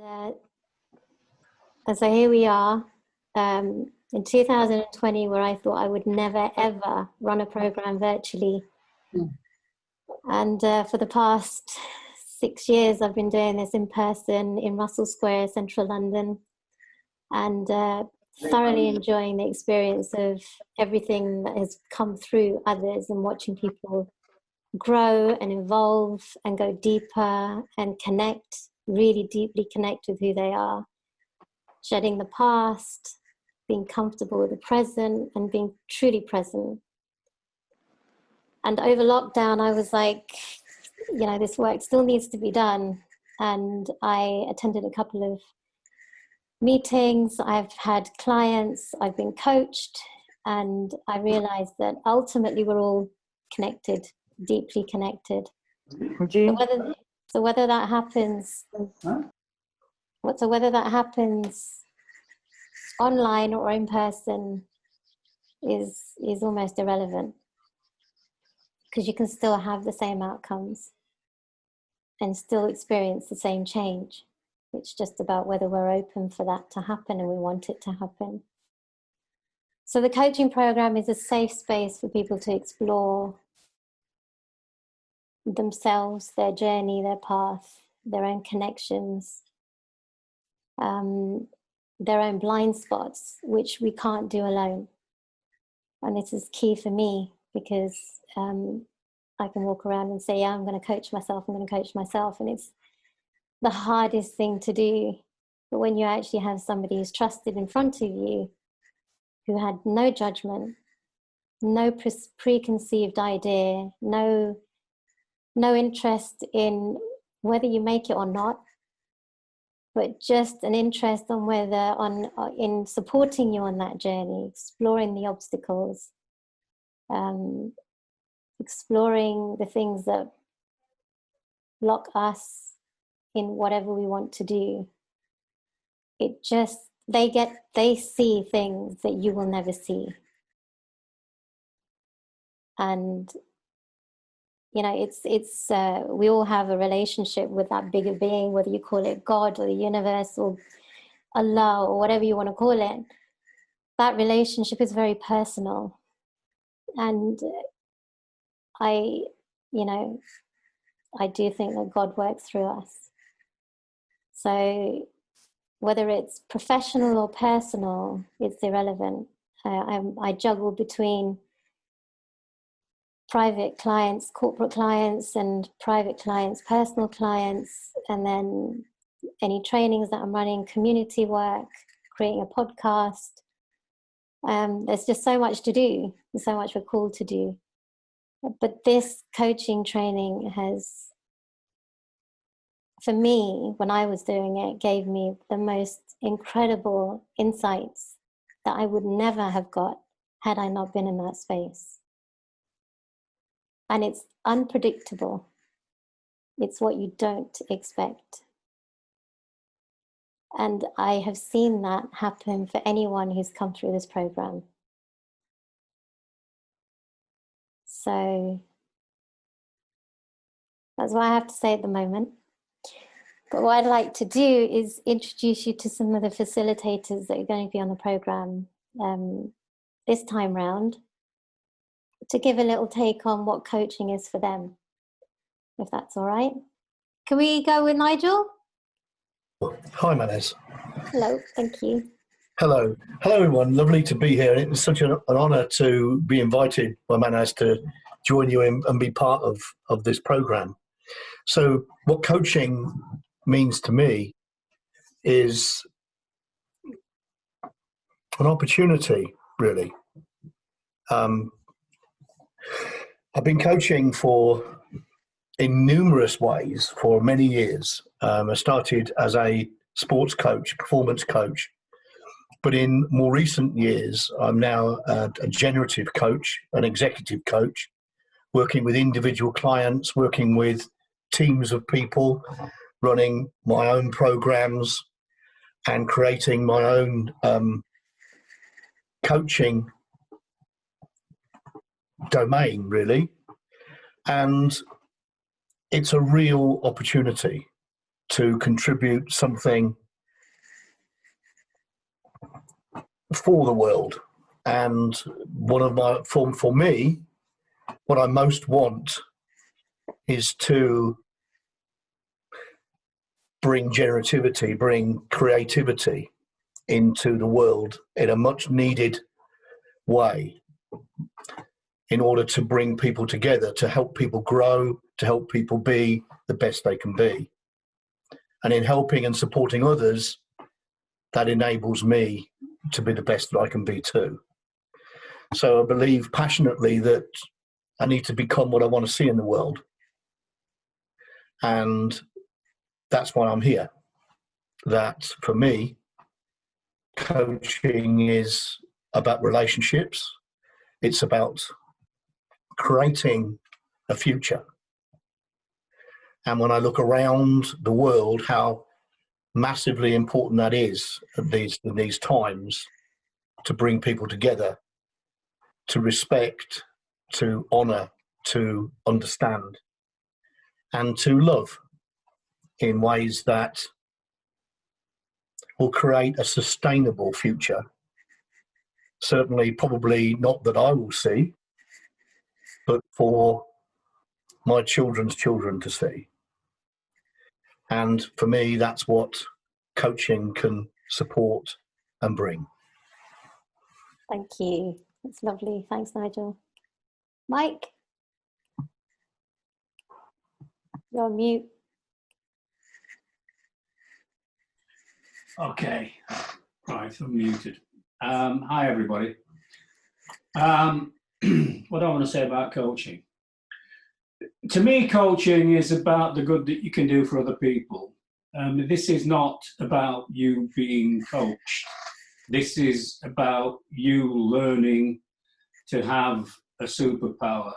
And so here we are in 2020, where I thought I would never, ever run a program virtually. And for the past 6 years, I've been doing this in person in Russell Square, central London, and thoroughly enjoying the experience of everything that has come through others and watching people grow and evolve and go deeper and connect, really deeply connect with who they are, shedding the past, being comfortable with the present and being truly present. And over lockdown, I was like, you know, this work still needs to be done. And I attended a couple of meetings, I've had clients, I've been coached, and I realized that ultimately we're all connected, deeply connected. So whether that happens online or in person is almost irrelevant, because you can still have the same outcomes and still experience the same change. It's just about whether we're open for that to happen and we want it to happen. So the coaching program is a safe space for people to explore themselves, their journey, their path, their own connections, their own blind spots, which we can't do alone. And this is key for me, because I can walk around and say, yeah, I'm going to coach myself, and it's the hardest thing to do. But when you actually have somebody who's trusted in front of you, who had no judgment, no preconceived idea, no interest in whether you make it or not, but just an interest in supporting you on that journey, exploring the obstacles, exploring the things that block us in whatever we want to do. They see things that you will never see. And you know, it's we all have a relationship with that bigger being, whether you call it God or the universe or Allah or whatever you want to call it. That relationship is very personal. And I do think that God works through us. So whether it's professional or personal, it's irrelevant. I juggle between private clients, corporate clients, and private clients, personal clients, and then any trainings that I'm running, community work, creating a podcast. There's just so much to do, and so much we're called to do. But this coaching training has, for me, when I was doing it, gave me the most incredible insights that I would never have got had I not been in that space. And it's unpredictable. It's what you don't expect. And I have seen that happen for anyone who's come through this program. So that's what I have to say at the moment. But what I'd like to do is introduce you to some of the facilitators that are going to be on the program this time round, to give a little take on what coaching is for them, if that's all right. Can we go with Nigel? Hi, Manaz. Hello, thank you. Hello, everyone. Lovely to be here. It's such an honour to be invited by Manaz to join you and be part of this program. So what coaching means to me is an opportunity, really. I've been coaching in numerous ways for many years. I started as a sports coach, performance coach, but in more recent years, I'm now a generative coach, an executive coach, working with individual clients, working with teams of people, running my own programs and creating my own coaching domain, really. And it's a real opportunity. to contribute something for the world. And one of my, for me, what I most want is to bring generativity, bring creativity into the world in a much needed way, in order to bring people together, to help people grow, to help people be the best they can be. And in helping and supporting others, that enables me to be the best that I can be too. So I believe passionately that I need to become what I want to see in the world. And that's why I'm here. That for me, coaching is about relationships. It's about creating a future. And when I look around the world, how massively important that is in these times, to bring people together, to respect, to honour, to understand, and to love in ways that will create a sustainable future. Certainly, probably not that I will see, but for my children's children to see. And for me, that's what coaching can support and bring. Thank you. That's lovely. Thanks, Nigel. Mike, you're on mute. Okay, right, I'm muted. Hi, everybody. What do I want to say about coaching? To me, coaching is about the good that you can do for other people. This is not about you being coached. This is about you learning to have a superpower.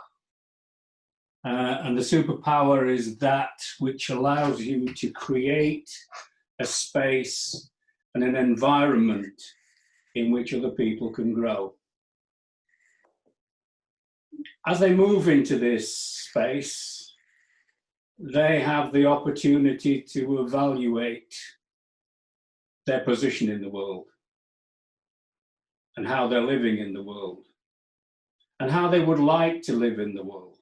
And the superpower is that which allows you to create a space and an environment in which other people can grow. As they move into this space, they have the opportunity to evaluate their position in the world and how they're living in the world and how they would like to live in the world.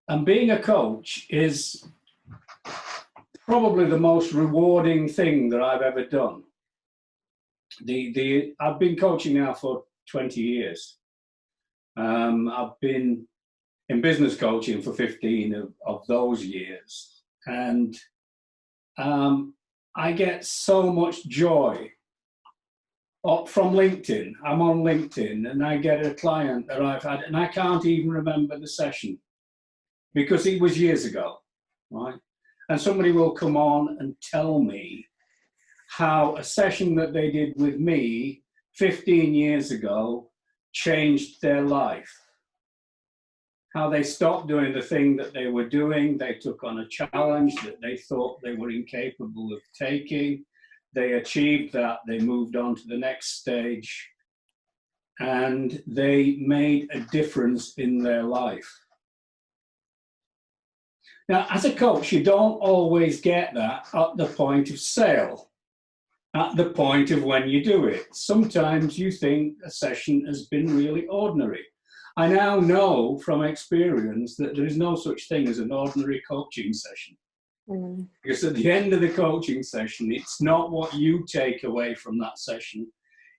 And being a coach is probably the most rewarding thing that I've ever done. I've been coaching now for 20 years. I've been in business coaching for 15 of those years. And I get so much joy from LinkedIn. I'm on LinkedIn and I get a client that I've had, and I can't even remember the session because it was years ago, right? And somebody will come on and tell me how a session that they did with me 15 years ago changed their life. How they stopped doing the thing that they were doing. They took on a challenge that they thought they were incapable of taking. They achieved that. They moved on to the next stage. And they made a difference in their life. Now, as a coach, you don't always get that at the point of sale, at the point of when you do it. Sometimes you think a session has been really ordinary. I now know from experience that there is no such thing as an ordinary coaching session. Because at the end of the coaching session, it's not what you take away from that session.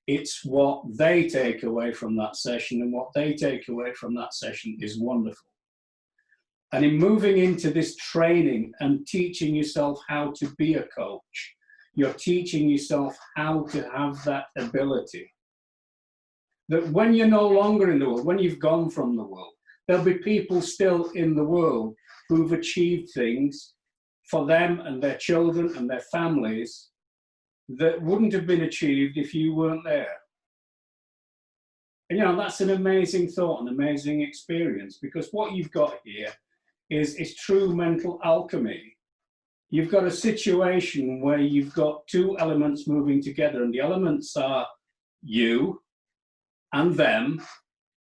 It's what they take away from that session, and what they take away from that session is wonderful. And in moving into this training and teaching yourself how to be a coach, you're teaching yourself how to have that ability. That when you're no longer in the world, when you've gone from the world, there'll be people still in the world who've achieved things for them and their children and their families that wouldn't have been achieved if you weren't there. And you know, that's an amazing thought, an amazing experience, because what you've got here is true mental alchemy. You've got a situation where you've got two elements moving together, and the elements are you and them,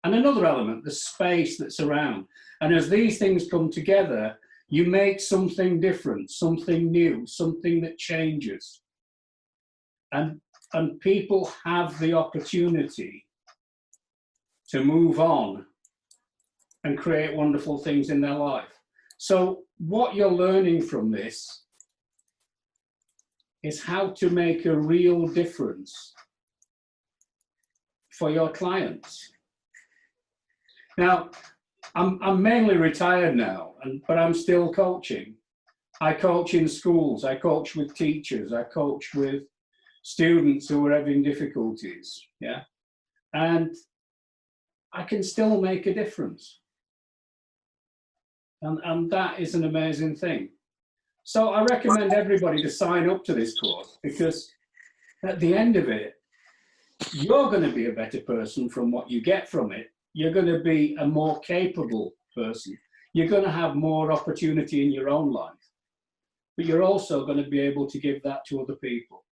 and another element, the space that's around. And as these things come together, You make something different, something new, something that changes. And people have the opportunity to move on and create wonderful things in their life. So what you're learning from this is how to make a real difference for your clients. Now, I'm mainly retired now, but I'm still coaching. I coach in schools, I coach with teachers, I coach with students who are having difficulties, yeah? And I can still make a difference. And that is an amazing thing. So I recommend everybody to sign up to this course, because at the end of it, you're going to be a better person from what you get from it. You're going to be a more capable person. You're going to have more opportunity in your own life. But you're also going to be able to give that to other people.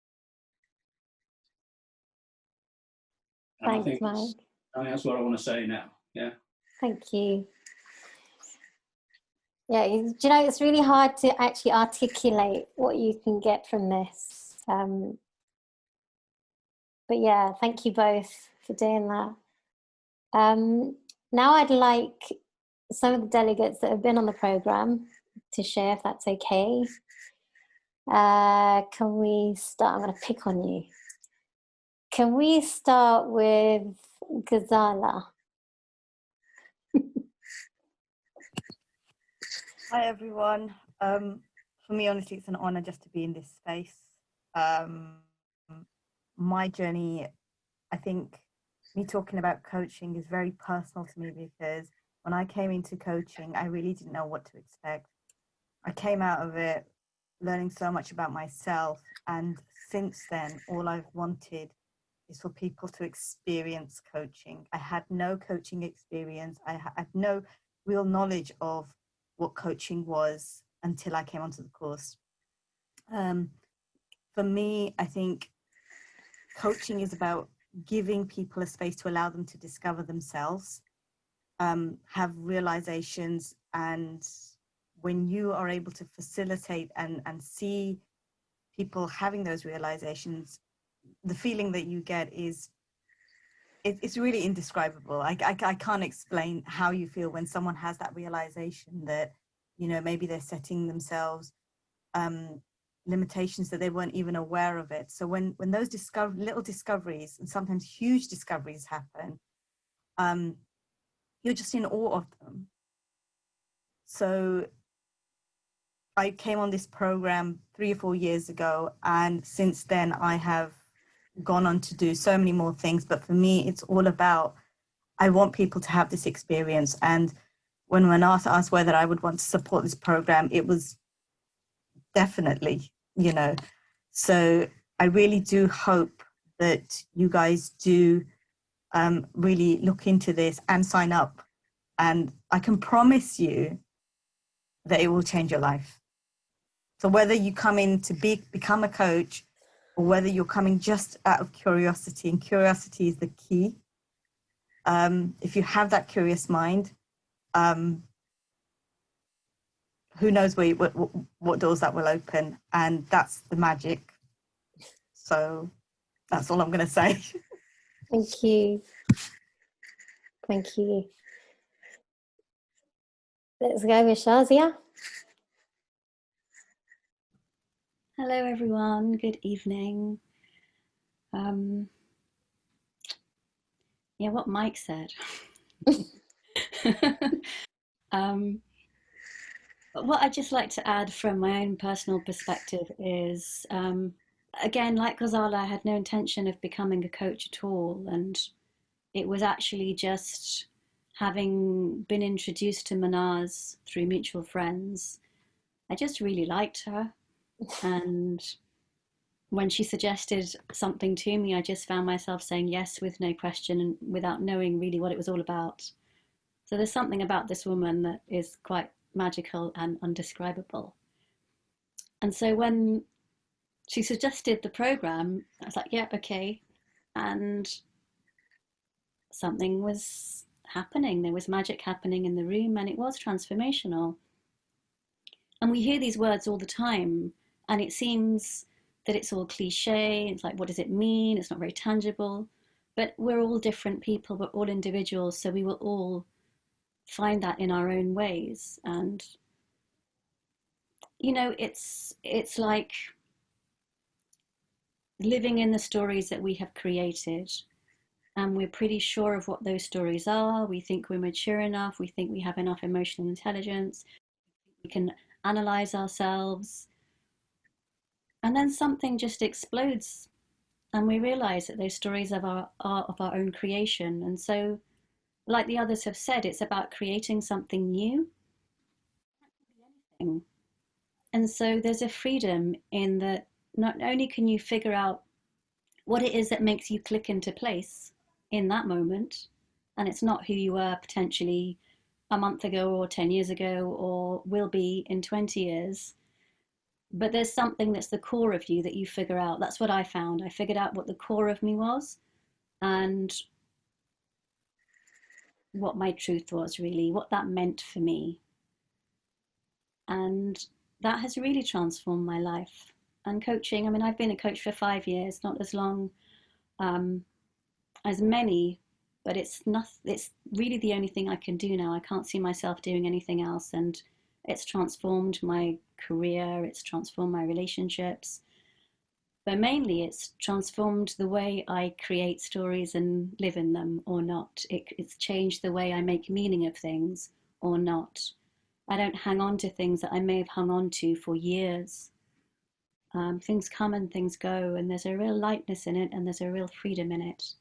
And Thanks, Mike. I think that's what I want to say now. Yeah. Thank you. Yeah, do you know, it's really hard to actually articulate what you can get from this. But yeah, thank you both for doing that. Now I'd like some of the delegates that have been on the programme to share, if that's okay. Can we start? I'm going to pick on you. Can we start with Ghazala? Hi everyone. For me, honestly, it's an honor just to be in this space. My journey, I think me talking about coaching is very personal to me, because when I came into coaching, I really didn't know what to expect. I came out of it learning so much about myself, and since then, all I've wanted is for people to experience coaching. I had no coaching experience. I had no real knowledge of what coaching was until I came onto the course. For me, I think coaching is about giving people a space to allow them to discover themselves, have realizations, and when you are able to facilitate and see people having those realizations, the feeling that you get is it's really indescribable. I can't explain how you feel when someone has that realization that, you know, maybe they're setting themselves limitations that they weren't even aware of it. So when those little discoveries, and sometimes huge discoveries, happen, you're just in awe of them. So I came on this program 3 or 4 years ago, and since then I have gone on to do so many more things. But for me, it's all about, I want people to have this experience. And when Arthur asked whether I would want to support this program, it was definitely, you know. So I really do hope that you guys do really look into this and sign up. And I can promise you that it will change your life. So whether you come in to become a coach, or whether you're coming just out of curiosity, and curiosity is the key. If you have that curious mind, who knows what doors that will open, and that's the magic. So that's all I'm going to say. Thank you. Thank you. Let's go with Shazia. Hello everyone, good evening. Yeah, what Mike said. But what I'd just like to add from my own personal perspective is, again, like Ghazala, I had no intention of becoming a coach at all. And it was actually just having been introduced to Manaz through mutual friends. I just really liked her. And when she suggested something to me, I just found myself saying yes with no question and without knowing really what it was all about. So there's something about this woman that is quite magical and undescribable. And so when she suggested the program, I was like, yeah, okay. And something was happening. There was magic happening in the room, and it was transformational. And we hear these words all the time, and it seems that it's all cliche. It's like, what does it mean? It's not very tangible. But we're all different people, we're all individuals, so we will all find that in our own ways. And you know, it's like living in the stories that we have created, and we're pretty sure of what those stories are. We think we're mature enough, we think we have enough emotional intelligence, we can analyze ourselves, and then something just explodes and we realize that those stories are of our own creation. And so, like the others have said, it's about creating something new. And so there's a freedom in that not only can you figure out what it is that makes you click into place in that moment, and it's not who you were potentially a month ago or 10 years ago or will be in 20 years, but there's something that's the core of you that you figure out. That's what I found. I figured out what the core of me was and what my truth was, really, what that meant for me. And that has really transformed my life. And coaching, I mean, I've been a coach for 5 years, not as long as many, but it's really the only thing I can do now. I can't see myself doing anything else. And it's transformed my career, it's transformed my relationships, but mainly it's transformed the way I create stories and live in them or not. It's changed the way I make meaning of things or not. I don't hang on to things that I may have hung on to for years. Things come and things go, and there's a real lightness in it, and there's a real freedom in it.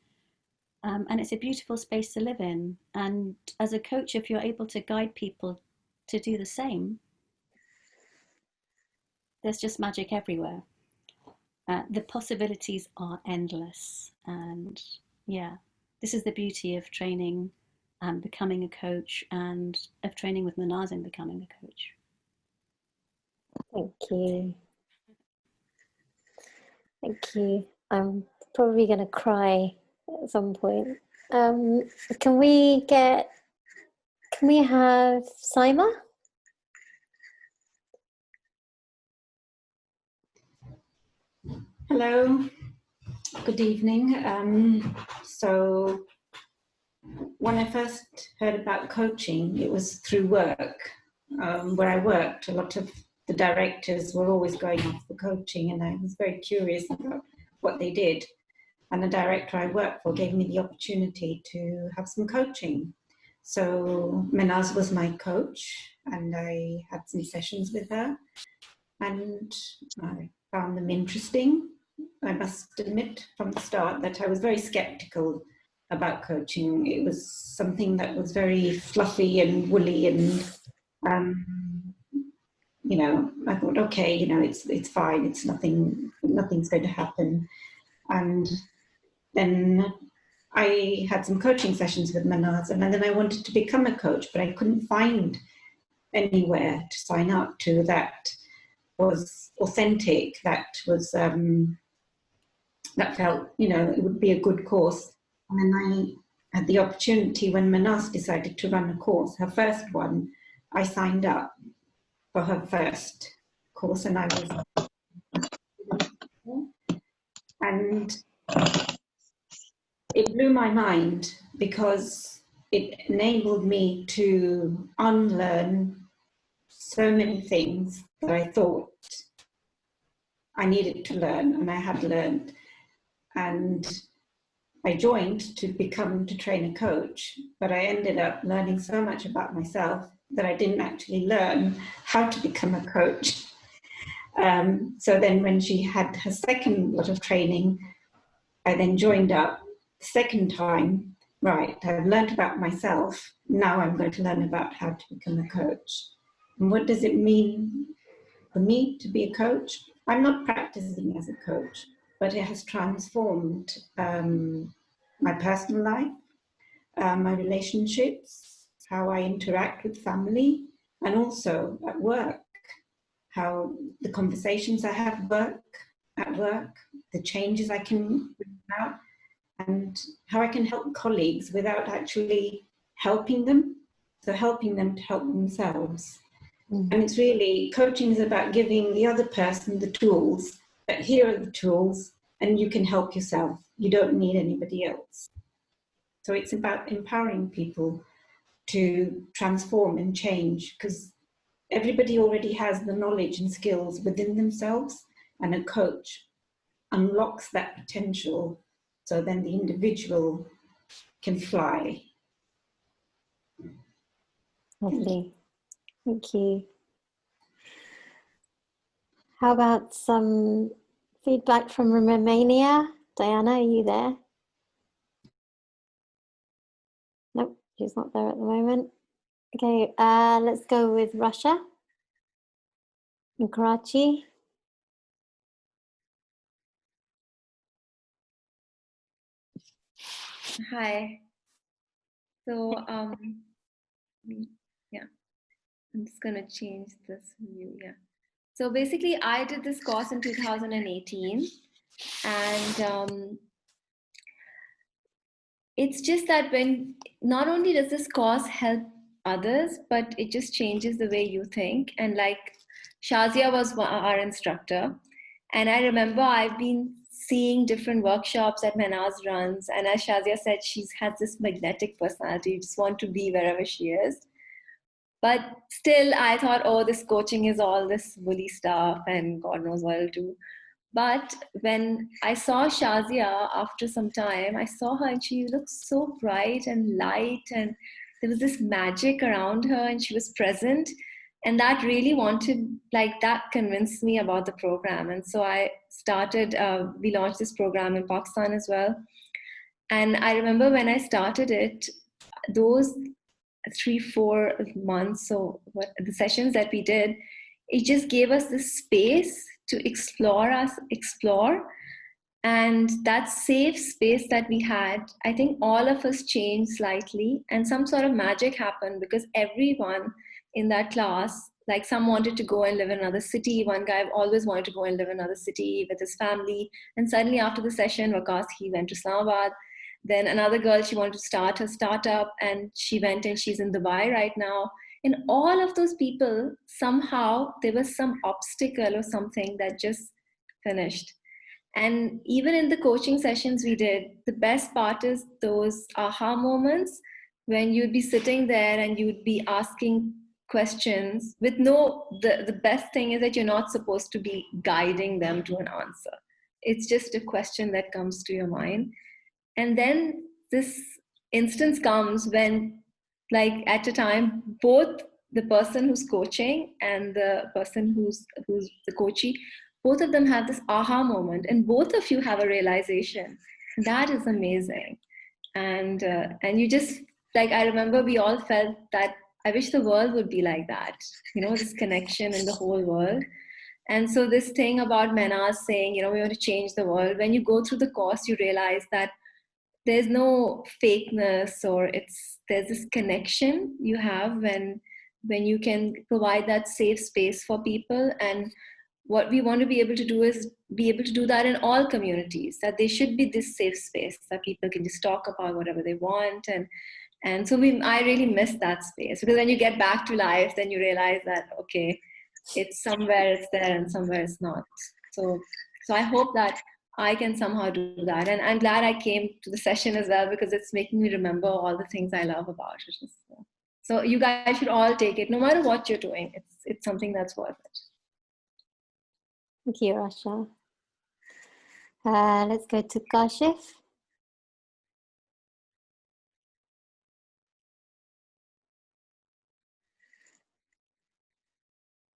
And it's a beautiful space to live in. And as a coach, if you're able to guide people to do the same, there's just magic everywhere. The possibilities are endless. And yeah, this is the beauty of training and becoming a coach, and of training with Manaz and becoming a coach. Thank you. Thank you. I'm probably going to cry at some point. Can we have Saima? Hello, good evening. So when I first heard about coaching, it was through work. Where I worked, a lot of the directors were always going off for coaching, and I was very curious about what they did. And the director I worked for gave me the opportunity to have some coaching. So Manaz was my coach, and I had some sessions with her, and I found them interesting. I must admit from the start that I was very skeptical about coaching. It was something that was very fluffy and woolly, and you know, I thought, okay, you know, it's fine. It's nothing's going to happen. And then I had some coaching sessions with Manaz, and then I wanted to become a coach, but I couldn't find anywhere to sign up to that was authentic, that was that felt, you know, it would be a good course. And then I had the opportunity when Manaz decided to run a course, her first one. I signed up for her first course, and I was, and it blew my mind because it enabled me to unlearn so many things that I thought I needed to learn, and I had learned. And I joined to train a coach, but I ended up learning so much about myself that I didn't actually learn how to become a coach. So then when she had her second lot of training, I then joined up the second time. Right, I've learned about myself. Now I'm going to learn about how to become a coach. And what does it mean for me to be a coach? I'm not practicing as a coach, but it has transformed my personal life, my relationships, how I interact with family, and also at work, how the conversations I have at work, the changes I can bring about, and how I can help colleagues without actually helping them, so helping them to help themselves. And it's really, coaching is about giving the other person the tools, that here are the tools, and you can help yourself. You don't need anybody else. So it's about empowering people to transform and change, because everybody already has the knowledge and skills within themselves, and a coach unlocks that potential so then the individual can fly. Lovely. Thank you. How about some feedback from Romania? Diana, are you there? Nope, she's not there at the moment. Okay, let's go with Russia in Karachi. Hi. So, yeah, I'm just gonna change this view. Yeah. So basically, I did this course in 2018, and it's just that when not only does this course help others, but it just changes the way you think. And like Shazia was our instructor, and I remember I've been seeing different workshops that Manaz runs, and as Shazia said, she has this magnetic personality. You just want to be wherever she is. But still, I thought, oh, this coaching is all this woolly stuff, and God knows what I'll do. But when I saw Shazia after some time, I saw her and she looked so bright and light, and there was this magic around her, and she was present. And that really that convinced me about the program. And so I started, we launched this program in Pakistan as well. And I remember when I started it, those 3-4 months, so the sessions that we did, it just gave us this space to explore. And that safe space that we had, I think all of us changed slightly, and some sort of magic happened, because everyone in that class, like some wanted to go and live in another city. One guy always wanted to go and live in another city with his family, and suddenly after the session, Wakas, he went to Islamabad. Then another girl, she wanted to start her startup, and she went and she's in Dubai right now. And all of those people, somehow there was some obstacle or something that just finished. And even in the coaching sessions we did, the best part is those aha moments when you'd be sitting there and you'd be asking questions with the best thing is that you're not supposed to be guiding them to an answer. It's just a question that comes to your mind. And then this instance comes when, like at a time, both the person who's coaching and the person who's the coachee, both of them have this aha moment, and both of you have a realization. That is amazing. And you just, like, I remember we all felt that I wish the world would be like that, this connection in the whole world. And so this thing about Manaz saying, we want to change the world, when you go through the course, you realize that there's no fakeness, or there's this connection you have when you can provide that safe space for people. And what we want to be able to do is be able to do that in all communities, that there should be this safe space that people can just talk about whatever they want. And so I really miss that space, because when you get back to life, then you realize that, okay, it's somewhere it's there and somewhere it's not. So I hope that I can somehow do that. And I'm glad I came to the session as well, because it's making me remember all the things I love about it. So you guys should all take it, no matter what you're doing. It's something that's worth it. Thank you, Rasha. Let's go to Kashif.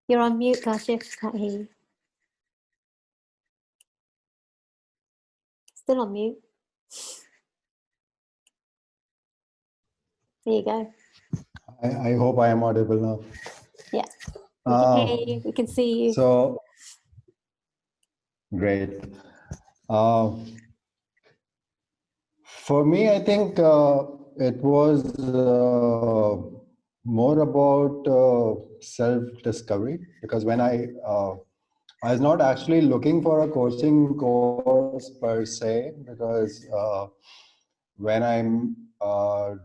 You're on mute, Kashif. Can't hear you. Still on mute. There you go. I hope I am audible now. Yeah. We can hear you. We can see you. So, great. For me, I think it was more about self-discovery, because when I was not actually looking for a coaching course per se, because when I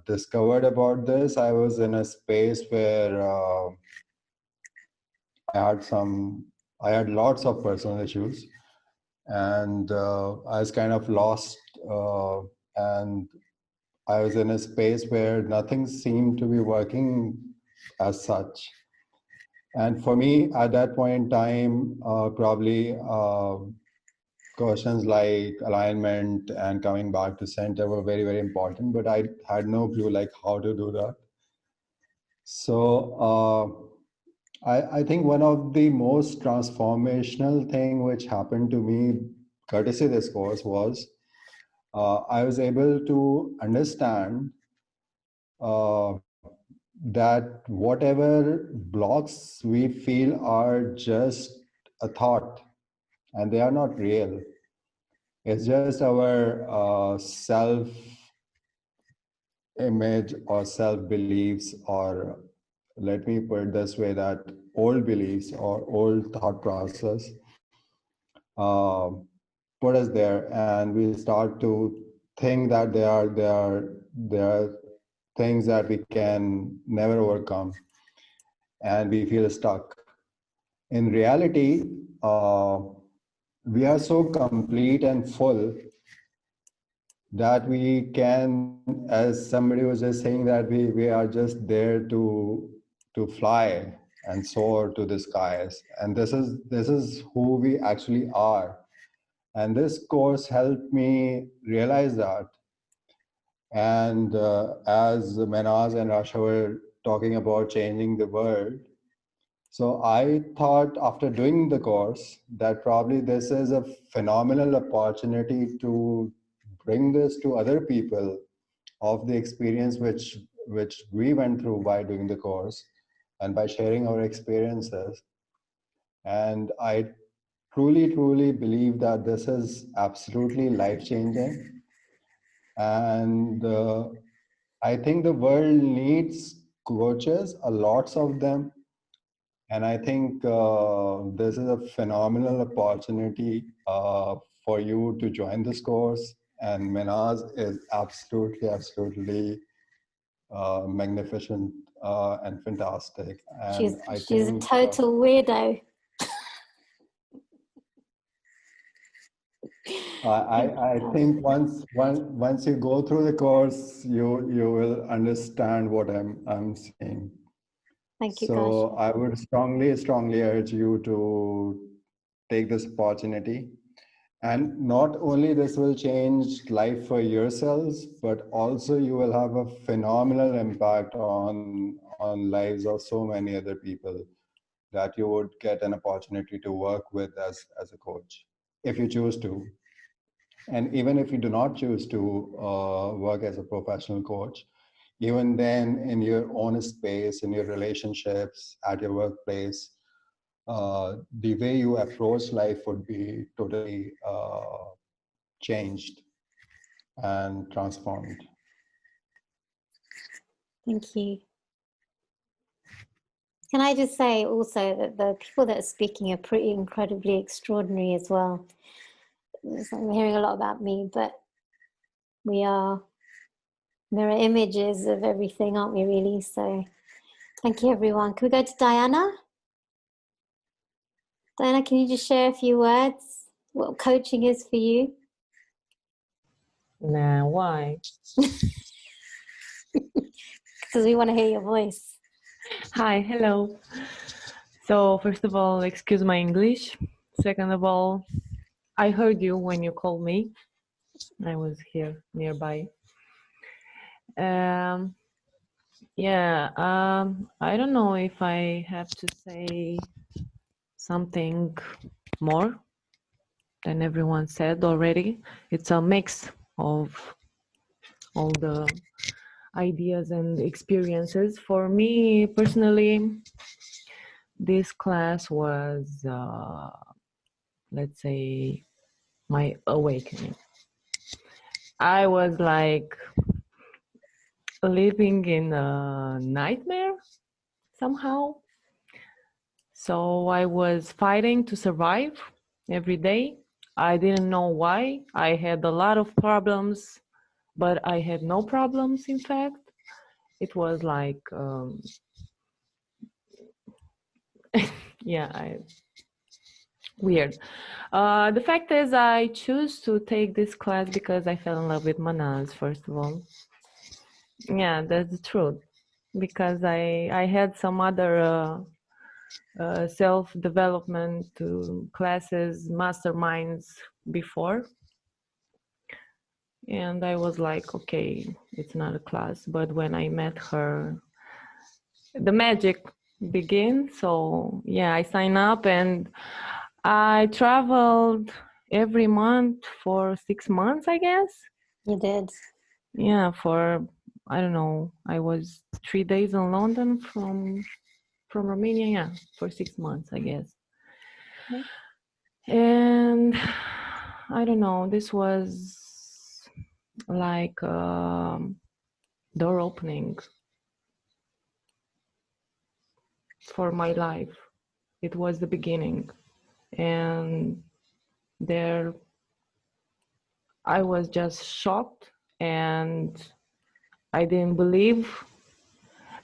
discovered about this, I was in a space where I had lots of personal issues, and I was kind of lost, and I was in a space where nothing seemed to be working as such. And for me, at that point in time, probably questions like alignment and coming back to center were very, very important, but I had no clue like how to do that. So I think one of the most transformational thing which happened to me courtesy this course was I was able to understand that whatever blocks we feel are just a thought and they are not real. It's just our self image or self beliefs, or let me put it this way, that old beliefs or old thought process uh, put us there, and we start to think that there are things that we can never overcome, and we feel stuck. In reality, we are so complete and full that we can, as somebody was just saying, that we are just there to fly and soar to the skies, and this is who we actually are. And this course helped me realize that. And as Manaz and Rasha were talking about changing the world, so I thought after doing the course that probably this is a phenomenal opportunity to bring this to other people of the experience which we went through by doing the course and by sharing our experiences. And I truly believe that this is absolutely life-changing. And I think the world needs coaches, a lots of them. And I think this is a phenomenal opportunity for you to join this course. And Manaz is absolutely magnificent and fantastic. And I She's a think total weirdo. I think once you go through the course, you will understand what I'm saying. Thank you, So Kash. I would strongly urge you to take this opportunity. And not only this will change life for yourselves, but also you will have a phenomenal impact on lives of so many other people that you would get an opportunity to work with as a coach, if you choose to. And even if you do not choose to work as a professional coach, even then in your own space, in your relationships, at your workplace, the way you approach life would be totally changed and transformed. Thank you. Can I just say also that the people that are speaking are pretty incredibly extraordinary as well. I'm hearing a lot about me, but we are mirror images of everything, aren't we, really? So thank you, everyone. Can we go to Diana? Diana, can you just share a few words? What coaching is for you? Nah, why? Because we want to hear your voice. Hi, hello. So first of all, excuse my English. Second of all, I heard you when you called me. I was here nearby. I don't know if I have to say something more than everyone said already. It's a mix of all the ideas and experiences. For me personally, this class was, let's say, my awakening. I was like living in a nightmare somehow. So I was fighting to survive every day. I didn't know why. I had a lot of problems, but I had no problems, in fact. It was like, yeah, weird. The fact is, I choose to take this class because I fell in love with Manaz, first of all. Yeah, that's the truth. Because I had some other self-development classes, masterminds before. And I was like, okay, it's not a class. But when I met her, the magic began. So yeah, I signed up and I traveled every month for 6 months, I guess. You did. Yeah, for, I don't know, I was 3 days in London from Romania, yeah, for 6 months, I guess. And I don't know, this was like door opening for my life. It was the beginning. And there I was just shocked, and I didn't believe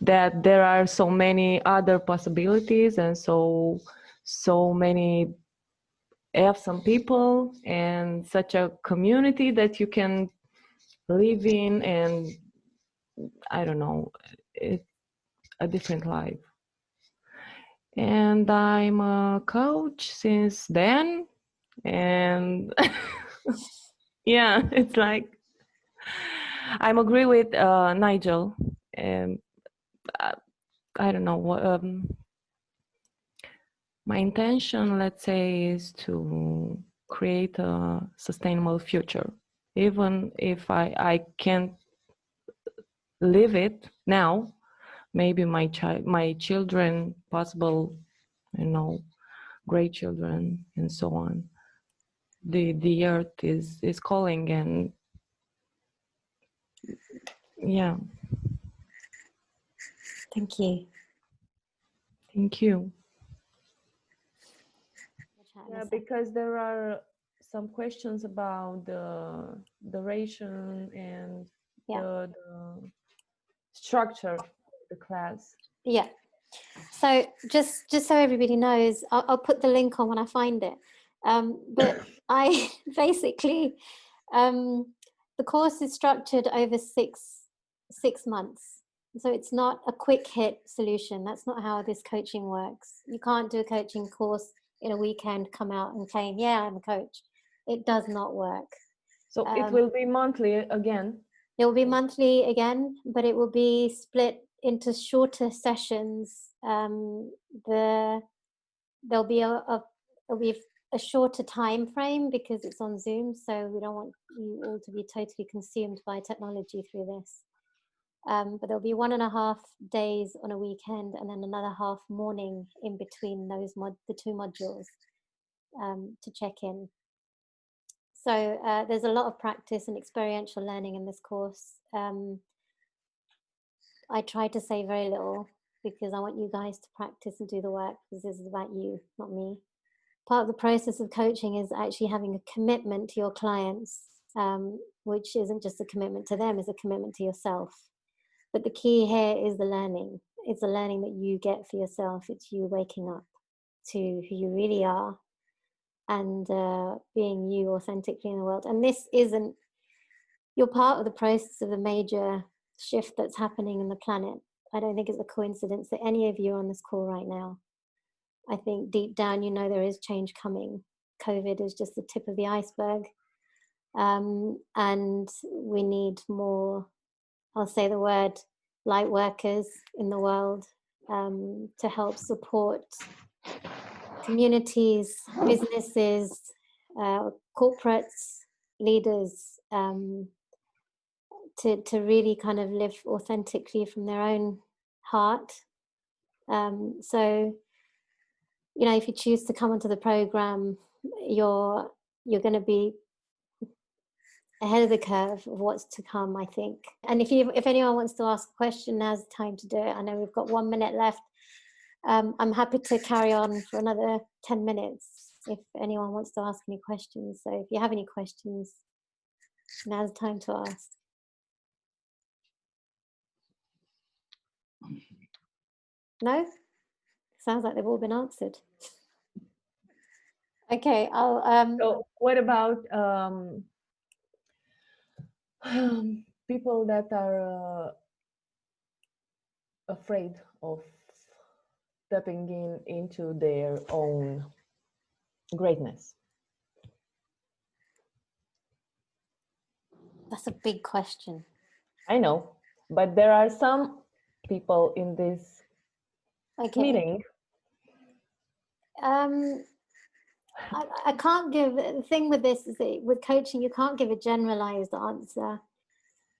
that there are so many other possibilities and so many awesome people and such a community that you can live in, and I don't know, it's a different life. And I'm a coach since then, and yeah, it's like I'm agree with Nigel, and I don't know what my intention, let's say, is to create a sustainable future. Even if I can't live it now, maybe my children, possible, you know, great children, and so on. The earth is calling, and yeah. Thank you. Thank you. Yeah, because there are some questions about the duration and the structure of the class. Yeah. So just so everybody knows, I'll put the link on when I find it. But I basically, the course is structured over six months. So it's not a quick hit solution. That's not how this coaching works. You can't do a coaching course in a weekend, come out and claim, yeah, I'm a coach. It does not work. So it will be monthly again? It will be monthly again, but it will be split into shorter sessions. There'll be a shorter time frame because it's on Zoom, so we don't want you all to be totally consumed by technology through this. But there'll be 1.5 days on a weekend and then another half morning in between those the two modules to check in. So there's a lot of practice and experiential learning in this course. I try to say very little because I want you guys to practice and do the work, because this is about you, not me. Part of the process of coaching is actually having a commitment to your clients, which isn't just a commitment to them, it's a commitment to yourself. But the key here is the learning. It's the learning that you get for yourself. It's you waking up to who you really are and being you authentically in the world. And this isn't, you're part of the process of a major shift that's happening in the planet. I don't think it's a coincidence that any of you are on this call right now. I think deep down, you know there is change coming. COVID is just the tip of the iceberg. And we need more, I'll say the word, light workers in the world to help support communities, businesses, corporates, leaders, to really kind of live authentically from their own heart. So, you know, if you choose to come onto the program, you're going to be ahead of the curve of what's to come, I think. And if anyone wants to ask a question, now's the time to do it. I know we've got 1 minute left. I'm happy to carry on for another 10 minutes if anyone wants to ask any questions. So if you have any questions, now's the time to ask. No? Sounds like they've all been answered. Okay, I'll So what about people that are afraid of stepping into their own greatness? that's a big question. I know, but there are some people in this meeting. I can't give, the thing with this is that with coaching, you can't give a generalized answer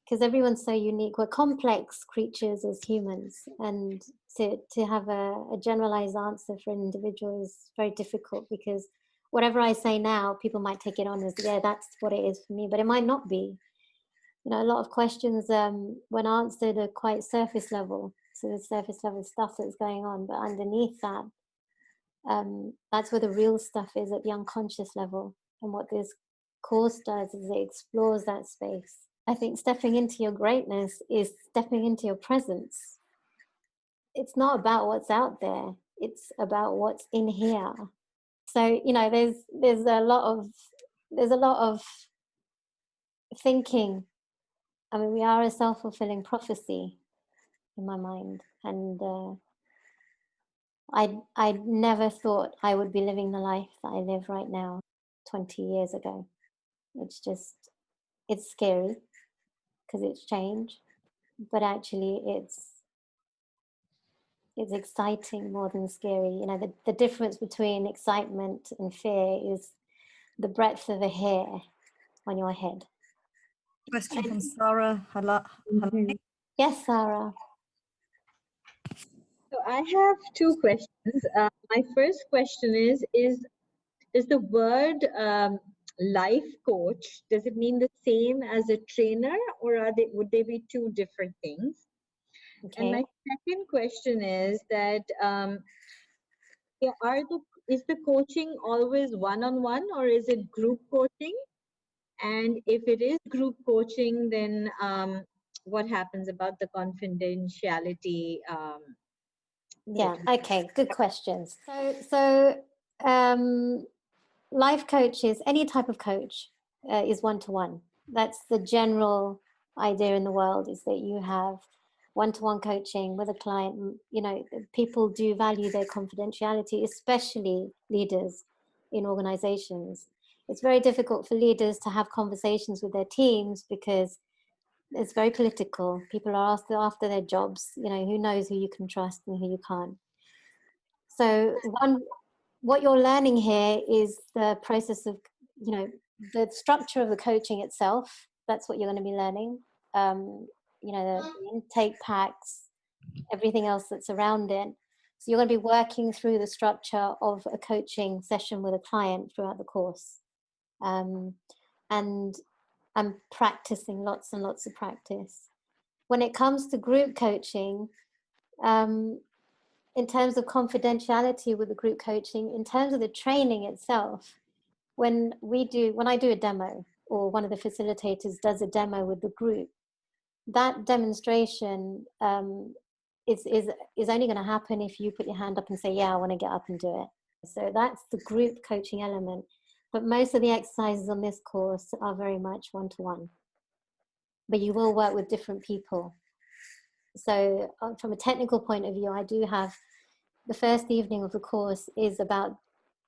because everyone's so unique. We're complex creatures as humans, and to have a generalized answer for an individual is very difficult, because whatever I say now, people might take it on as, yeah, that's what it is for me, but it might not be. You know, a lot of questions when answered are quite surface level, so the surface level stuff that's going on, but underneath that, that's where the real stuff is, at the unconscious level. And what this course does is it explores that space. I think stepping into your greatness is stepping into your presence. It's not about what's out there, it's about what's in here. So, you know, there's a lot of thinking. I mean, we are a self-fulfilling prophecy in my mind, and I never thought I would be living the life that I live right now 20 years ago. It's scary because it's change, but actually it's exciting more than scary. You know, the difference between excitement and fear is the breadth of a hair on your head. Question from Sarah. Yes, Sarah. So I have two questions. My first question is the word life coach, does it mean the same as a trainer, or would they be two different things? Okay. And my second question is that is the coaching always one-on-one, or is it group coaching? And if it is group coaching, then what happens about the confidentiality? Yeah, okay, good questions. So life coaches, any type of coach is one-to-one. That's the general idea in the world, is that you have one-to-one coaching with a client. You know, people do value their confidentiality, especially leaders in organizations. It's very difficult for leaders to have conversations with their teams because it's very political. People are after their jobs. You know, who knows who you can trust and who you can't. So what you're learning here is the process of, you know, the structure of the coaching itself. That's what you're going to be learning. You know, the intake packs, everything else that's around it. So you're going to be working through the structure of a coaching session with a client throughout the course. And I'm practicing, lots and lots of practice. When it comes to group coaching, in terms of confidentiality with the group coaching, in terms of the training itself, when I do a demo, or one of the facilitators does a demo with the group, that demonstration is only going to happen if you put your hand up and say, yeah, I want to get up and do it. So that's the group coaching element. But most of the exercises on this course are very much one-to-one. But you will work with different people. So from a technical point of view, I do have the first evening of the course is about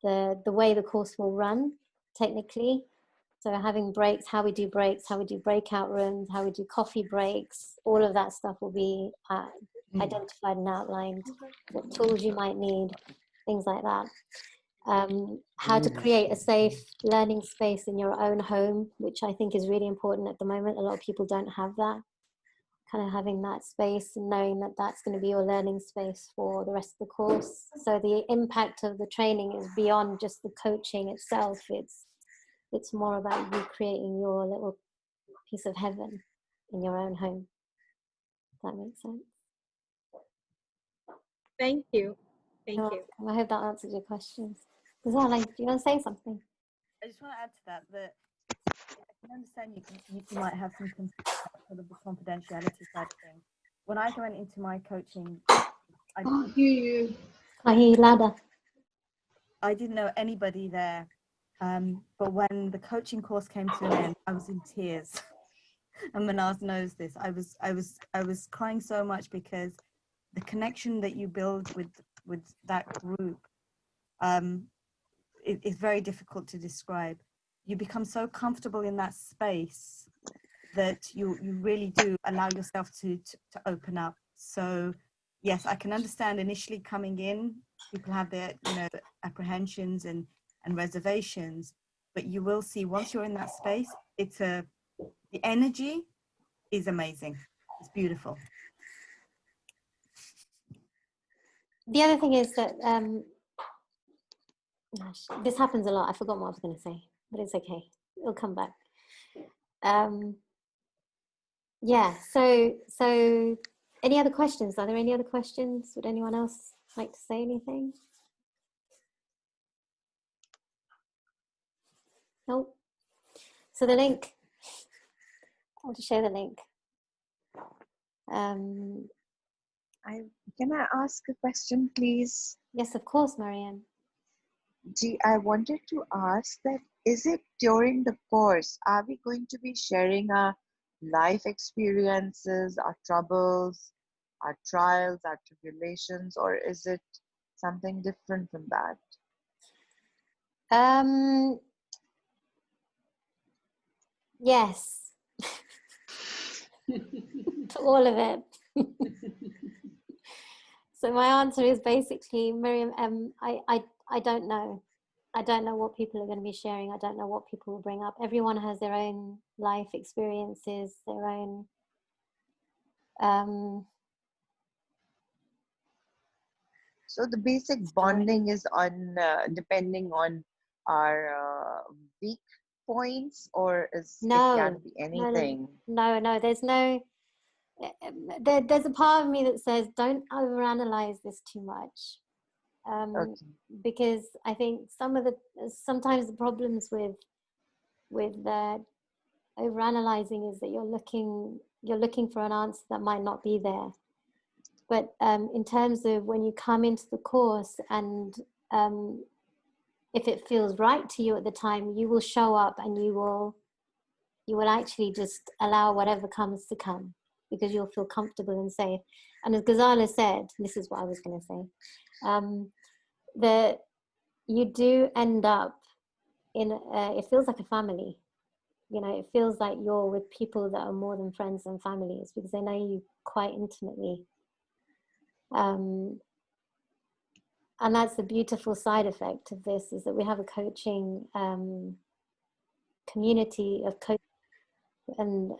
the way the course will run technically. So having breaks, how we do breaks, how we do breakout rooms, how we do coffee breaks, all of that stuff will be identified and outlined, what tools you might need, things like that. How to create a safe learning space in your own home, which I think is really important at the moment. A lot of people don't have that. Kind of having that space and knowing that that's going to be your learning space for the rest of the course. So the impact of the training is beyond just the coaching itself. It's more about you creating your little piece of heaven in your own home. If that makes sense. Thank you. Thank you. I hope that answers your questions. Do you want to say something? I just want to add to that I can understand you might have some concerns about sort of the confidentiality side of things. When I went into my coaching, I can't hear you. I hear you louder. I didn't know anybody there, but when the coaching course came to an end, I was in tears. And Manaz knows this. I was crying so much because the connection that you build with that group is very difficult to describe. You become so comfortable in that space that you really do allow yourself to open up. So yes, I can understand initially coming in, people have their apprehensions and reservations, but you will see once you're in that space, the energy is amazing. It's beautiful. The other thing is that this happens a lot. I forgot what I was going to say, but it's okay. It'll come back. Yeah. So any other questions? Are there any other questions? Would anyone else like to say anything? Nope. So the link, I'll just share the link. Can I ask a question, please? Yes, of course, Marianne. I wanted to ask that, is it during the course, are we going to be sharing our life experiences, our troubles, our trials, our tribulations, or is it something different from that? Yes. To all of it. So my answer is basically, Miriam, I don't know. I don't know what people are going to be sharing. I don't know what people will bring up. Everyone has their own life experiences, their own so the basic bonding is on depending on our weak points, or it can be anything? No, there's no, there's a part of me that says don't overanalyze this too much. Okay. Because I think sometimes the problems with overanalyzing is that you're looking for an answer that might not be there. But in terms of when you come into the course and if it feels right to you at the time, you will show up and you will actually just allow whatever comes to come, because you'll feel comfortable and safe. And as Ghazala said, this is what I was going to say, that you do end up in, it feels like a family. It feels like you're with people that are more than friends and families, because they know you quite intimately. And that's the beautiful side effect of this, is that we have a coaching community of coaches, and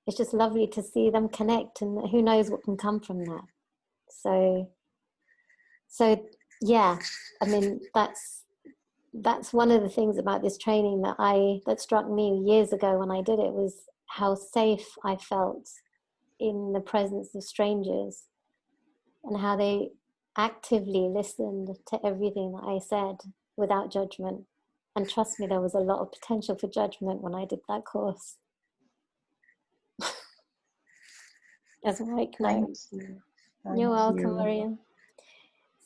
it's just lovely to see them connect, and who knows what can come from that. So yeah, I mean, that's one of the things about this training that struck me years ago when I did it, was how safe I felt in the presence of strangers, and how they actively listened to everything that I said without judgment. And trust me, there was a lot of potential for judgment when I did that course. As Mike knows. You're welcome, Mariam.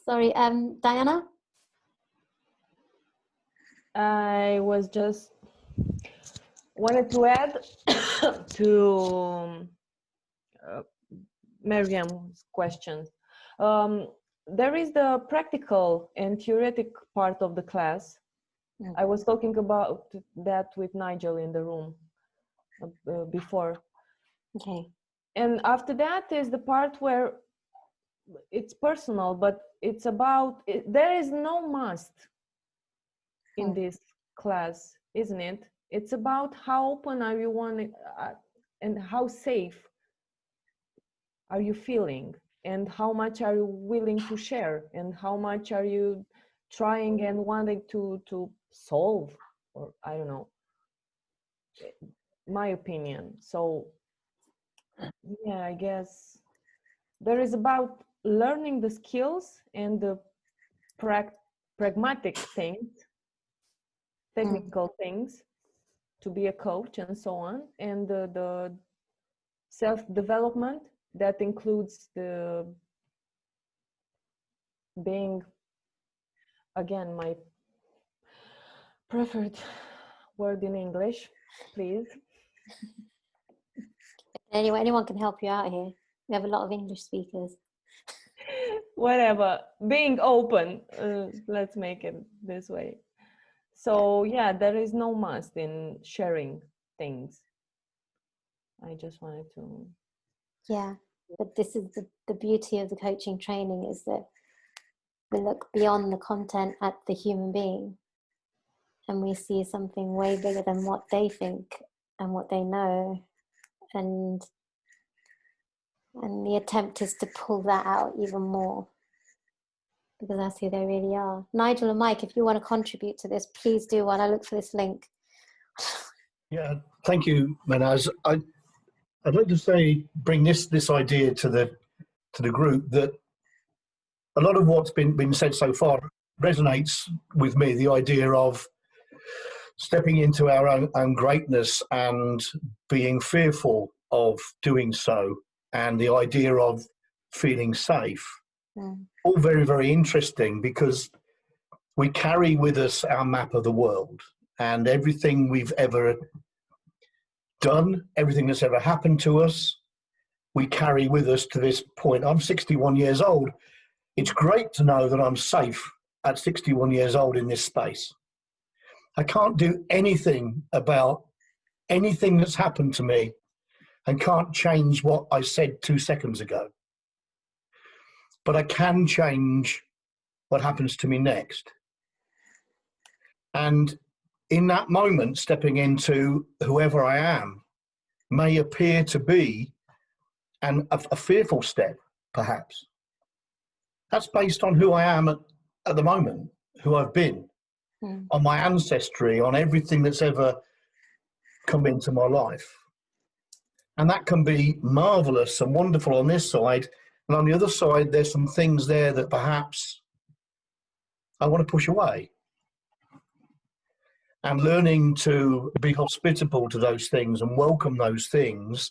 Sorry, Diana? I was just wanted to add to Miriam's question. There is the practical and theoretic part of the class. I was talking about that with Nigel in the room before. Okay. And after that is the part where it's personal, but it's about, there is no must in this class, isn't it? It's about how open are you and how safe are you feeling, and how much are you willing to share, and how much are you trying and wanting to solve, or I don't know, my opinion. So yeah, I guess there is about learning the skills and the pragmatic things, technical things to be a coach and so on, and the self-development that includes the being, again, my preferred word in English, please. Anyway, anyone can help you out here. We have a lot of English speakers. Whatever, being open, let's make it this way. So yeah, there is no must in sharing things. I just wanted to. Yeah, but this is the beauty of the coaching training, is that we look beyond the content at the human being, and we see something way bigger than what they think and what they know, and the attempt is to pull that out even more, because that's who they really are. Nigel and Mike, if you want to contribute to this, please do while I look for this link. Yeah, thank you, Manaz. I'd like to say, bring this idea to the group, that a lot of what's been said so far resonates with me. The idea of stepping into our own greatness and being fearful of doing so, and the idea of feeling safe. All very, very interesting, because we carry with us our map of the world, and everything we've ever done, everything that's ever happened to us, we carry with us to this point. I'm 61 years old. It's great to know that I'm safe at 61 years old in this space. I can't do anything about anything that's happened to me, and can't change what I said 2 seconds ago. But I can change what happens to me next. And in that moment, stepping into whoever I am may appear to be a fearful step, perhaps. That's based on who I am at the moment, who I've been, on my ancestry, on everything that's ever come into my life. And that can be marvelous and wonderful on this side. And on the other side, there's some things there that perhaps I want to push away. And learning to be hospitable to those things and welcome those things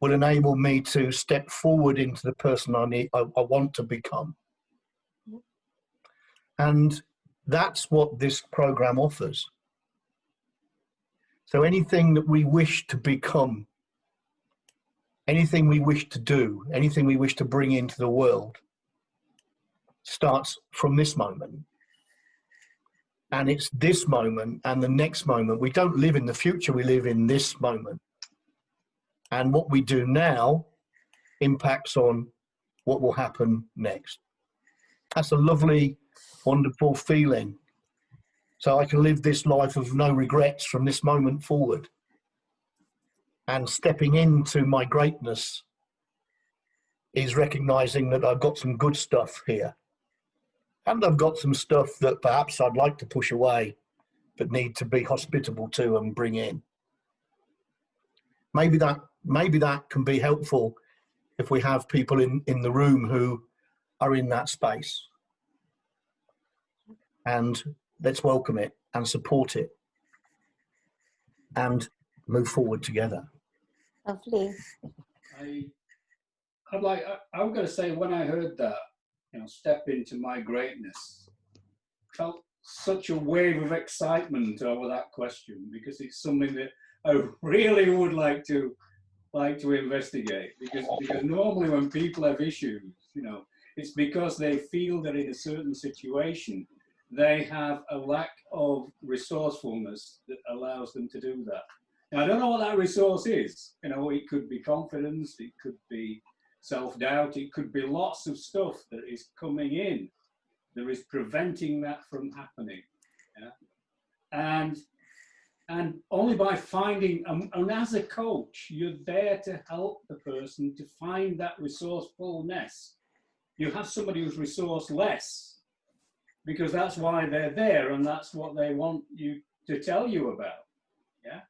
will enable me to step forward into the person I want to become. And that's what this program offers. So anything that we wish to become, anything we wish to do, anything we wish to bring into the world, starts from this moment. And it's this moment and the next moment. We don't live in the future, we live in this moment. And what we do now impacts on what will happen next. That's a lovely, wonderful feeling. So I can live this life of no regrets from this moment forward. And stepping into my greatness is recognizing that I've got some good stuff here. And I've got some stuff that perhaps I'd like to push away, but need to be hospitable to and bring in. Maybe that can be helpful if we have people in the room who are in that space. And let's welcome it and support it and move forward together. Lovely. I'm going to say, when I heard that, step into my greatness, felt such a wave of excitement over that question, because it's something that I really would like to investigate, because normally when people have issues, it's because they feel that in a certain situation they have a lack of resourcefulness that allows them to do that. Now, I don't know what that resource is. It could be confidence, it could be self-doubt, it could be lots of stuff that is coming in that is preventing that from happening. Yeah? And only by finding, and as a coach, you're there to help the person to find that resourcefulness. You have somebody who's resourceless, because that's why they're there, and that's what they want you to tell you about. Yeah?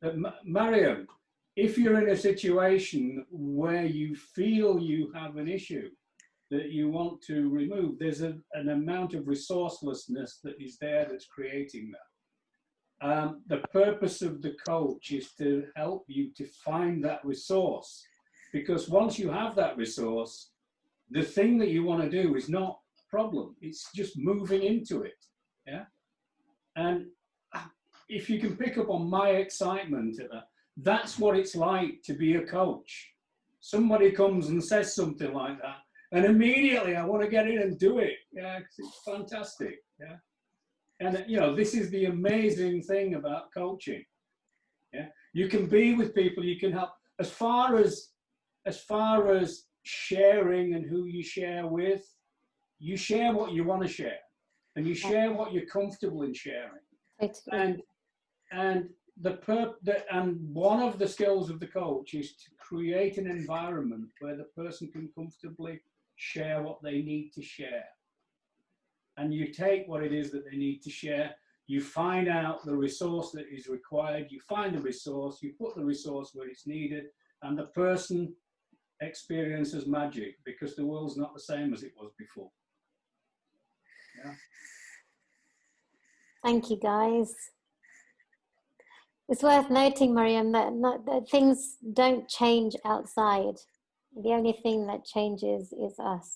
But Mariam, if you're in a situation where you feel you have an issue that you want to remove, there's an amount of resourcelessness that is there that's creating that. The purpose of the coach is to help you to find that resource, because once you have that resource, the thing that you want to do is not problem. It's just moving into it. Yeah. And if you can pick up on my excitement at that, that's what it's like to be a coach. Somebody comes and says something like that, and immediately I want to get in and do it. Yeah, 'cause it's fantastic. Yeah. And you know, this is the amazing thing about coaching. Yeah. You can be with people, you can help as far as sharing and who you share with, you share what you want to share, and you share what you're comfortable in sharing. And one of the skills of the coach is to create an environment where the person can comfortably share what they need to share. And you take what it is that they need to share, you find out the resource that is required, you find the resource, you put the resource where it's needed, and the person experiences magic, because the world's not the same as it was before. Yeah. Thank you, guys. It's worth noting, Mariam, that things don't change outside. The only thing that changes is us.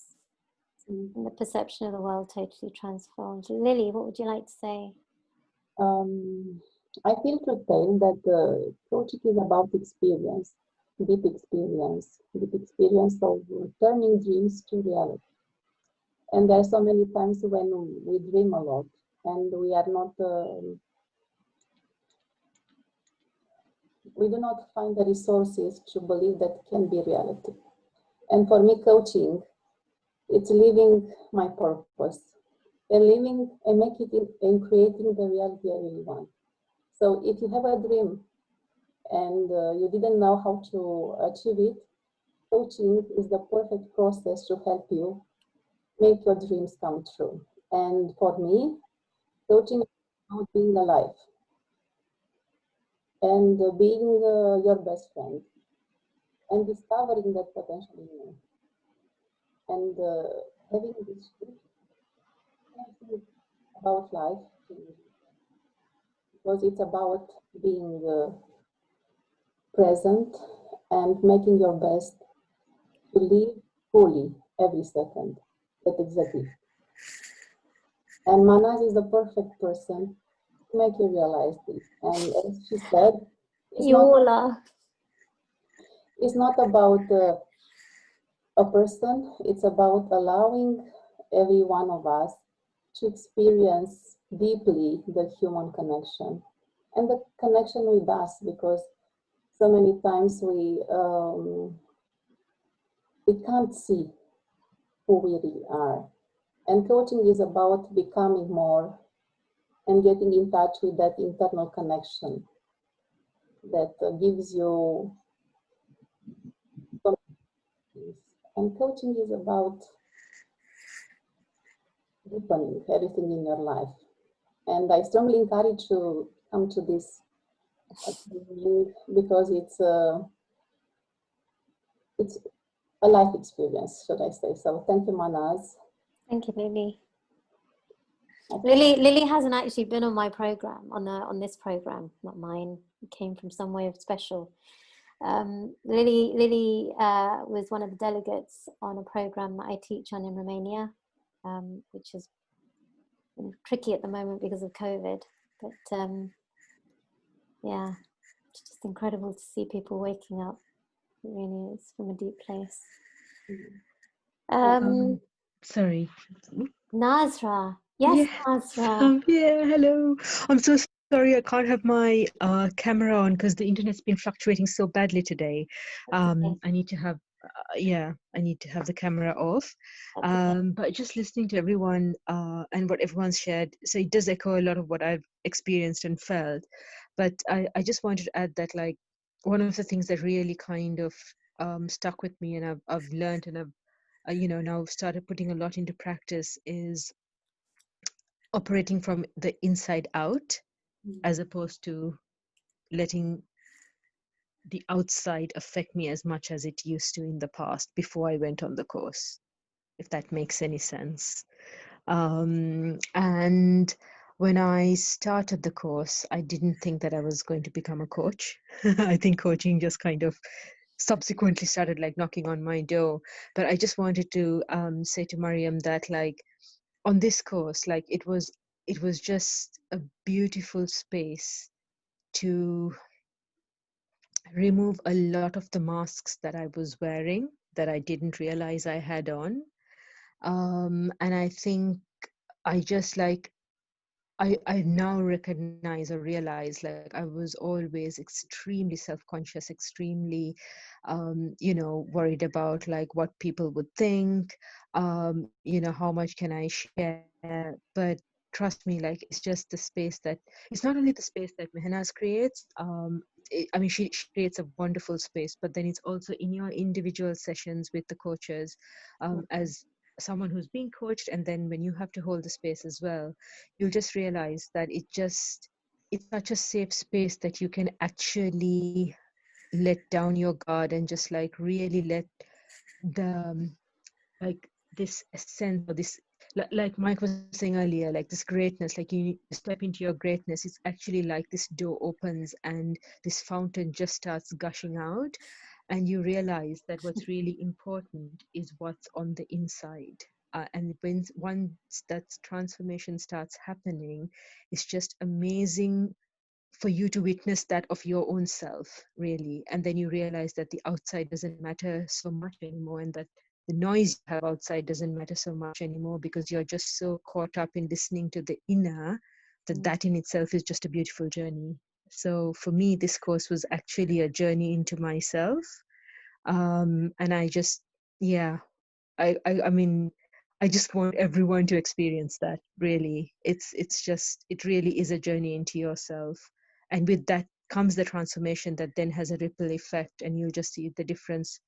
And the perception of the world totally transforms. Lily, what would you like to say? I feel to tell that coaching is about experience, deep experience of turning dreams to reality. And there are so many times when we dream a lot and we are not, we do not find the resources to believe that can be reality. And for me, coaching, it's living my purpose and living and make it in creating the reality I really want. So if you have a dream and you didn't know how to achieve it, coaching is the perfect process to help you make your dreams come true. And for me, coaching is about being alive and being your best friend and discovering that potential in you. And having this about life, because it's about being present and making your best to live fully every second. That's exactly. And Manaz is the perfect person to make you realize this. And as she said, it's not about a person, it's about allowing every one of us to experience deeply the human connection and the connection with us, because so many times we can't see who we really are. And coaching is about becoming more and getting in touch with that internal connection that gives you. And coaching is about deepening everything in your life. And I strongly encourage you to come to this because it's a life experience, should I say. So thank you, Manaz. Thank you, Lily. Lily hasn't actually been on my program, on this program, not mine. It came from somewhere special. Lily was one of the delegates on a program that I teach on in Romania, which is tricky at the moment because of COVID. But yeah, it's just incredible to see people waking up. It really is, from a deep place. Sorry. Nazra. Yes, Nazra. Yeah, hello. I'm so sorry I can't have my camera on because the internet's been fluctuating so badly today. Okay. I need to have I need to have the camera off. But just listening to everyone and what everyone's shared, so it does echo a lot of what I've experienced and felt. But I just wanted to add that, like, one of the things that really kind of stuck with me and I've learned and I've now started putting a lot into practice is operating from the inside out, as opposed to letting the outside affect me as much as it used to in the past before I went on the course, if that makes any sense. And when I started the course, I didn't think that I was going to become a coach. I think coaching just kind of subsequently started like knocking on my door. But I just wanted to say to Mariam that, like, on this course, like it was just a beautiful space to remove a lot of the masks that I was wearing that I didn't realize I had on. And I think I just like, I now recognize or realize, like, I was always extremely self-conscious, extremely, worried about like what people would think, how much can I share. But trust me, like, it's just the space that, it's not only the space that Mehnaz creates. I mean, she creates a wonderful space, but then it's also in your individual sessions with the coaches, as someone who's being coached, and then when you have to hold the space as well, you'll just realize that it's such a safe space that you can actually let down your guard and just like really let the like this sense or this, like Mike was saying earlier, like this greatness, like you step into your greatness, it's actually like this door opens and this fountain just starts gushing out, and you realize that what's really important is what's on the inside. And once that transformation starts happening, it's just amazing for you to witness that of your own self, really. And then you realize that the outside doesn't matter so much anymore, and that the noise you have outside doesn't matter so much anymore, because you're just so caught up in listening to the inner, that in itself is just a beautiful journey. So for me, this course was actually a journey into myself. And I just, yeah, I mean, I just want everyone to experience that, really. It really is a journey into yourself. And with that comes the transformation that then has a ripple effect, and you just see the difference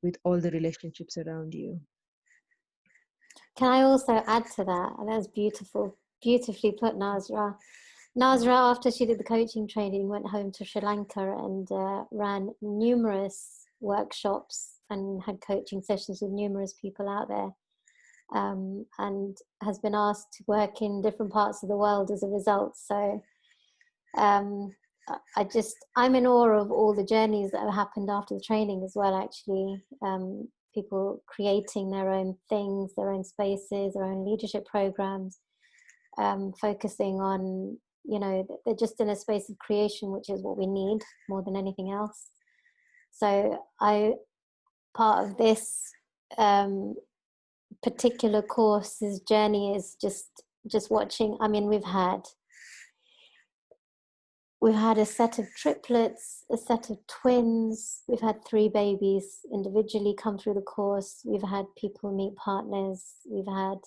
with all the relationships around you. Can I also add to that? That's beautiful, beautifully put, Nazra. Nazra, after she did the coaching training, went home to Sri Lanka and ran numerous workshops and had coaching sessions with numerous people out there, and has been asked to work in different parts of the world as a result. So I'm in awe of all the journeys that have happened after the training as well, actually. People creating their own things, their own spaces, their own leadership programs, focusing on, they're just in a space of creation, which is what we need more than anything else. So part of this particular course's journey is just watching. I mean, we've had a set of triplets, a set of twins. We've had 3 babies individually come through the course. We've had people meet partners. We've had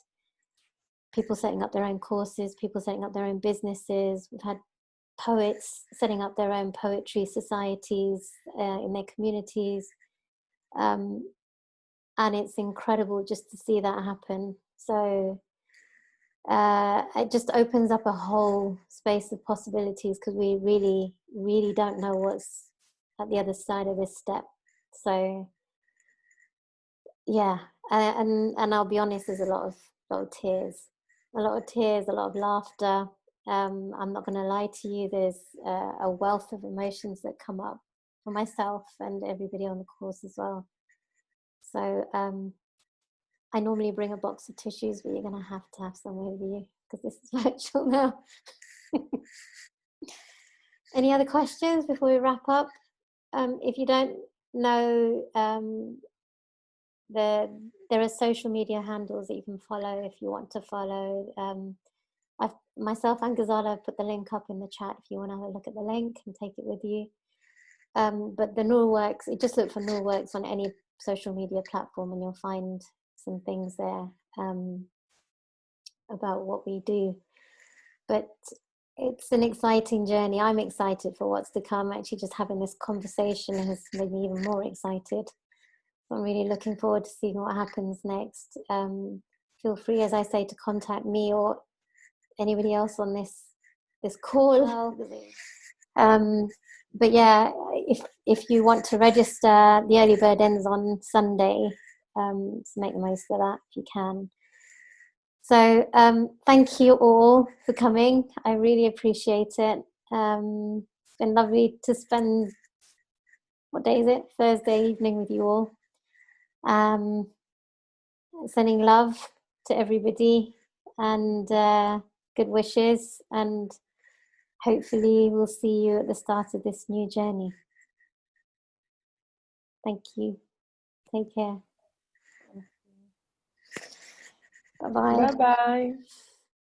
people setting up their own courses, people setting up their own businesses. We've had poets setting up their own poetry societies in their communities. And it's incredible just to see that happen. So it just opens up a whole space of possibilities, because we really, really don't know what's at the other side of this step. So yeah, and I'll be honest, there's a lot of tears, a lot of laughter. I'm not going to lie to you, there's a wealth of emotions that come up for myself and everybody on the course as well. So I normally bring a box of tissues, but you're going to have some with you, because this is virtual now. Any other questions before we wrap up? If you don't know, there are social media handles that you can follow if you want to follow. Myself and Ghazala have put the link up in the chat if you want to have a look at the link and take it with you. But the NoorWorks, just look for NoorWorks on any social media platform and you'll find some things there about what we do. But it's an exciting journey. I'm excited for what's to come. Actually, just having this conversation has made me even more excited. So I'm really looking forward to seeing what happens next. Feel free, as I say, to contact me or anybody else on this call. But yeah, if you want to register, the early bird ends on Sunday. So make the most of that if you can. So thank you all for coming. I really appreciate it. It's been lovely to spend, what day is it? Thursday evening with you all. Sending love to everybody. and good wishes, and hopefully we'll see you at the start of this new journey. Thank you. Take care. Bye-bye. Bye-bye.